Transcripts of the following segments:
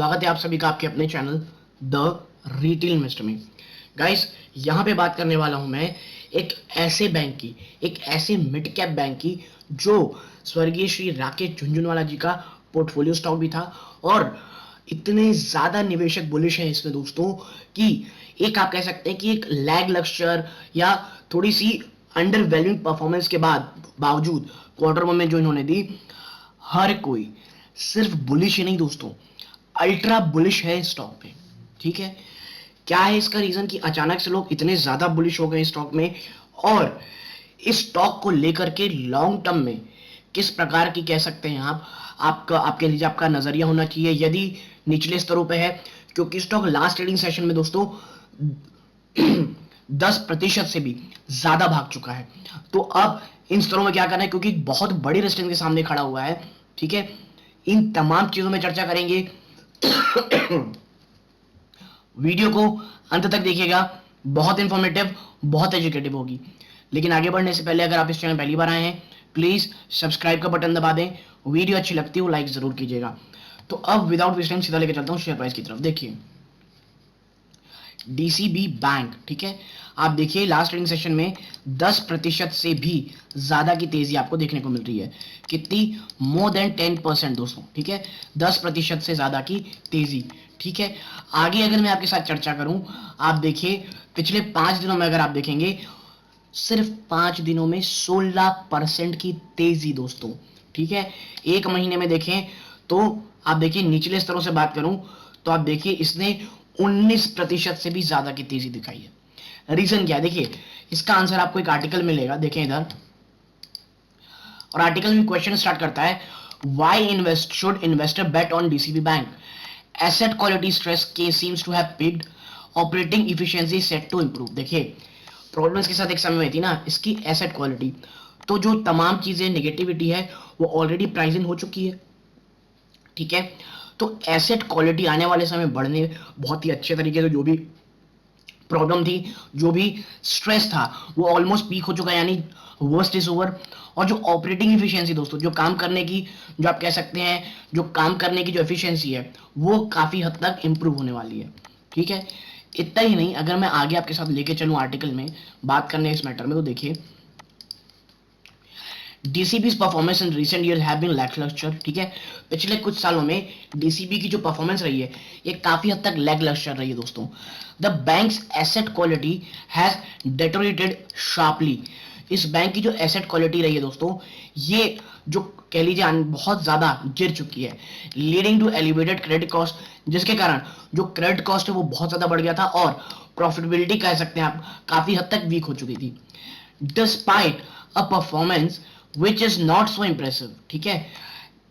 स्वागत है आप सभी का आपके अपने चैनल द रिटेल इन्वेस्टर में। गाइस, यहाँ पे बात करने वाला हूँ मैं एक ऐसे बैंक की, एक ऐसे मिड कैप बैंक की जो स्वर्गीय श्री राकेश झुनझुनवाला जी का पोर्टफोलियो स्टॉक भी था और इतने ज़्यादा निवेशक बुलिश हैं इसमें दोस्तों कि एक आप कह सकते हैं कि एक लैग लक्चर या थोड़ी सी अंडर वैल्यूड परफॉर्मेंस के बावजूद क्वार्टर वन में जो इन्होंने दी, हर कोई सिर्फ बुलिश ही नहीं दोस्तों, अल्ट्रा बुलिश है स्टॉक पे। ठीक है, क्या है इसका रीजन कि अचानक से लोग इतने ज्यादा बुलिश हो गए स्टॉक में और इस स्टॉक को लेकर के लॉन्ग टर्म में किस प्रकार की कह सकते हैं आप, आपका आपके लिए आपका नजरिया होना चाहिए यदि निचले स्तरों पे है, क्योंकि स्टॉक लास्ट ट्रेडिंग सेशन में दोस्तों 10% से भी ज्यादा भाग चुका है। तो अब इन स्तरों में क्या करना है, क्योंकि बहुत बड़ी रेजिस्टेंस के सामने खड़ा हुआ है। ठीक है, इन तमाम चीजों में चर्चा करेंगे। वीडियो को अंत तक देखिएगा, बहुत इंफॉर्मेटिव, बहुत एजुकेटिव होगी। लेकिन आगे बढ़ने से पहले अगर आप इस चैनल पहली बार आए हैं, प्लीज सब्सक्राइब का बटन दबा दें। वीडियो अच्छी लगती हो लाइक जरूर कीजिएगा। तो अब विदाउट वेस्ट टाइम सीधा लेकर चलता हूं शेयर प्राइस की तरफ। देखिए डीसीबी बैंक, ठीक है, आप देखिए लास्ट ट्रेडिंग सेशन में 10% से भी ज्यादा की तेजी आपको देखने को मिल रही है। कितनी? मोर देन 10% दोस्तों। ठीक है, 10% से ज्यादा की तेजी। ठीक है, आगे अगर मैं आपके साथ चर्चा करूं, आप देखिए पिछले 5 दिनों में अगर आप देखेंगे, सिर्फ 5 दिनों में 16% की तेजी दोस्तों। ठीक है, एक महीने में देखें तो आप देखिए निचले स्तरों से बात करूं तो आप देखिए इसने 19% से भी ज्यादा की तेजी दिखाई है। रीजन क्या है? देखिए इसका आंसर आपको एक आर्टिकल मिलेगा, देखें इधर, और आर्टिकल में क्वेश्चन स्टार्ट करता है, why should investor bet on DCB bank? Asset quality stress के seems to have peaked, operating efficiency set to improve. देखिए प्रॉब्लम्स के साथ एक समय में थी ना इसकी एसेट क्वालिटी, तो जो तमाम चीजें नेगेटिविटी है वो ऑलरेडी प्राइस इन हो चुकी है। ठीक है, तो एसेट क्वालिटी आने वाले समय बढ़ने बहुत ही अच्छे तरीके से, जो भी प्रॉब्लम थी, जो भी स्ट्रेस था, वो ऑलमोस्ट पीक हो चुका है, यानी वर्स्ट इज ओवर। और जो ऑपरेटिंग एफिशिएंसी दोस्तों, जो काम करने की, जो आप कह सकते हैं जो काम करने की जो एफिशिएंसी है, वो काफी हद तक इंप्रूव होने वाली है। ठीक है, इतना ही नहीं, अगर मैं आगे आपके साथ लेके चलूं आर्टिकल में बात करने इस मैटर में, तो देखिए DCB's performance in recent years have been lacklustre. ठीक है, पिछले कुछ सालों में डीसीबी की जो परफॉर्मेंस रही है ये काफी हद तक लैकलस्टर रही है दोस्तों। The bank's asset quality has deteriorated sharply. इस बैंक की जो एसेट क्वालिटी रही है दोस्तों, ये जो कह लीजिए बहुत ज्यादा गिर चुकी है, leading to elevated credit cost, जिसके कारण जो क्रेडिट कॉस्ट है वो बहुत ज्यादा बढ़ गया था और प्रॉफिटेबिलिटी कह सकते हैं आप काफी हद तक वीक हो चुकी थी। Despite a performance which is not so impressive. ठीक है,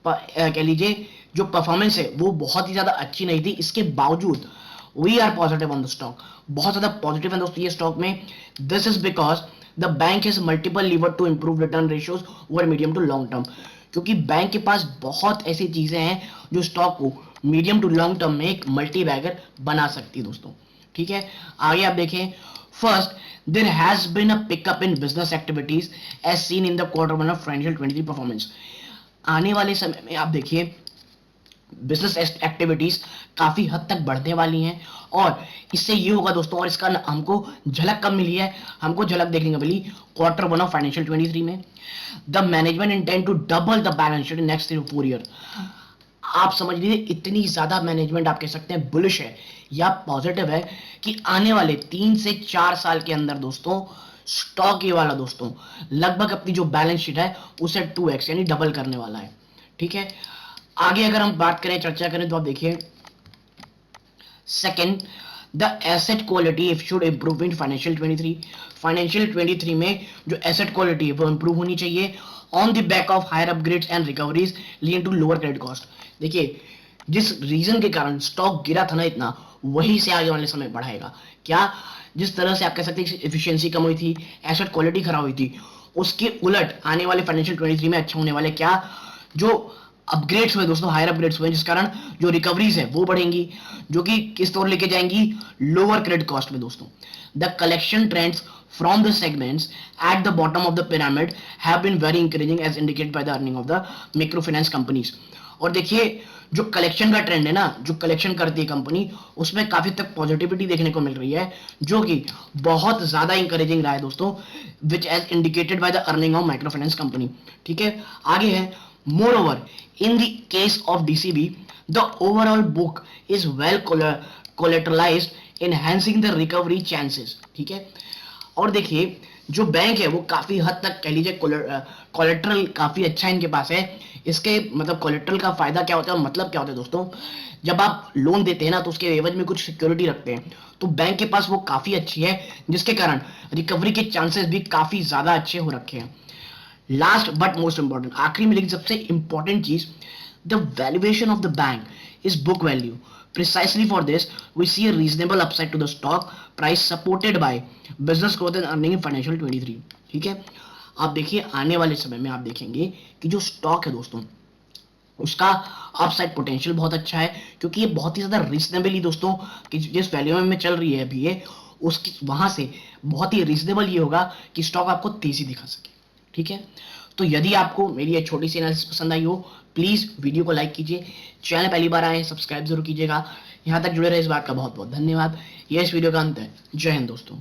कह लीजिए जो परफॉर्मेंस है वो बहुत ही ज्यादा अच्छी नहीं थी, इसके बावजूद we are positive on the stock, बहुत ज्यादा पॉजिटिव है दोस्तों ये स्टॉक में। This is because the bank has multiple lever to improve return ratios over medium to long term, क्योंकि बैंक के पास बहुत ऐसी चीजें हैं जो स्टॉक को मीडियम टू लॉन्ग टर्म में एक मल्टी बैगर बना सकती है दोस्तों। ठीक है, आगे आप देखें, first there has been a pickup in business activities as seen in the quarter one of financial 23 performance। आने वाले समय में आप देखिए बिजनेस एक्टिविटीज काफी हद तक बढ़ने वाली हैं और इससे ये होगा दोस्तों, और इसका हमको झलक कब मिली है, हमको झलक देखने को मिली क्वार्टर वन ऑफ फाइनेंशियल 23 में। The management intend to double the balance sheet in next 3 to 4 year. आप समझ लीजिए इतनी ज्यादा मैनेजमेंट आप कह सकते हैं बुलिश है या पॉजिटिव है कि आने वाले 3 से 4 साल के अंदर दोस्तों स्टॉक ये वाला दोस्तों लगभग अपनी जो बैलेंस शीट है उसे 2x यानी डबल करने वाला है। ठीक है, आगे अगर हम बात करें, चर्चा करें, तो आप देखिए second, the asset quality if should improve in financial 23। Financial 23 में जो एसेट क्वालिटी है वो इंप्रूव होनी चाहिए on the back of higher upgrades and recoveries leading to lower credit cost. देखिए जिस रीजन के कारण स्टॉक गिरा था ना इतना, वही से आगे वाले समय बढ़ाएगा। क्या? जिस तरह से आप कह सकते हैं एफिशिएंसी कम हुई थी, एसेट क्वालिटी खराब हुई थी, उसके उलट आने वाले फाइनेंशियल 23 में अच्छा होने वाले क्या, जो अपग्रेड्स हुए दोस्तों, हायर अपग्रेड्स हुए, जिस कारण जो रिकवरीज है वो बढ़ेंगी, जो कि किस तौर लेके जाएंगी, लोअर क्रेडिट कॉस्ट में दोस्तों। The collection trends from the segments at the bottom of the pyramid have been very encouraging as indicated by the earning of the microfinance companies। और देखिए जो कलेक्शन का ट्रेंड है ना, जो कलेक्शन करती है कंपनी, उसमें काफी तक पॉजिटिविटी देखने को मिल रही है, जो कि बहुत ज्यादा इंकरेजिंग रहा है दोस्तों, which as indicated by the earning of micro finance company. ठीक है, आगे है, moreover in the case of DCB the overall book is well collateralised enhancing the recovery chances. ठीक है, और देखिए जो बैंक है वो काफी हद तक कह लीजिए कोलेट्रल काफी अच्छा इनके पास है। इसके मतलब कोलेट्रल का फायदा क्या होता है, मतलब क्या होता है दोस्तों, जब आप लोन देते हैं ना तो उसके एवज में कुछ सिक्योरिटी रखते हैं, तो बैंक के पास वो काफी अच्छी है, जिसके कारण रिकवरी के चांसेस भी काफी ज्यादा अच्छे हो रखे हैं। लास्ट बट मोस्ट इंपॉर्टेंट, आखिरी में लेकिन सबसे इंपॉर्टेंट चीज, the valuation of the bank is book value. Precisely for this, we see a reasonable upside to the stock price supported by business growth and earning in financial 23. ठीक है, आप देखिए आने वाले समय में आप देखेंगे कि जो स्टॉक है दोस्तों, उसका अपसाइड पोटेंशियल बहुत अच्छा है, क्योंकि ये बहुत ही ज्यादा रीजनेबली दोस्तों कि जिस वैल्यू में चल रही है अभी ये, उसकी वहां से बहुत ही रीजनेबल ये होगा कि स्टॉक आपको तेजी दिखा सके। ठीक है, तो यदि आपको मेरी ये छोटी सी एनालिसिस पसंद आई हो, प्लीज वीडियो को लाइक कीजिए, चैनल पहली बार आए सब्सक्राइब जरूर कीजिएगा। यहां तक जुड़े रहे इस बात का बहुत बहुत धन्यवाद। यह इस वीडियो का अंत है। जय हिंद दोस्तों।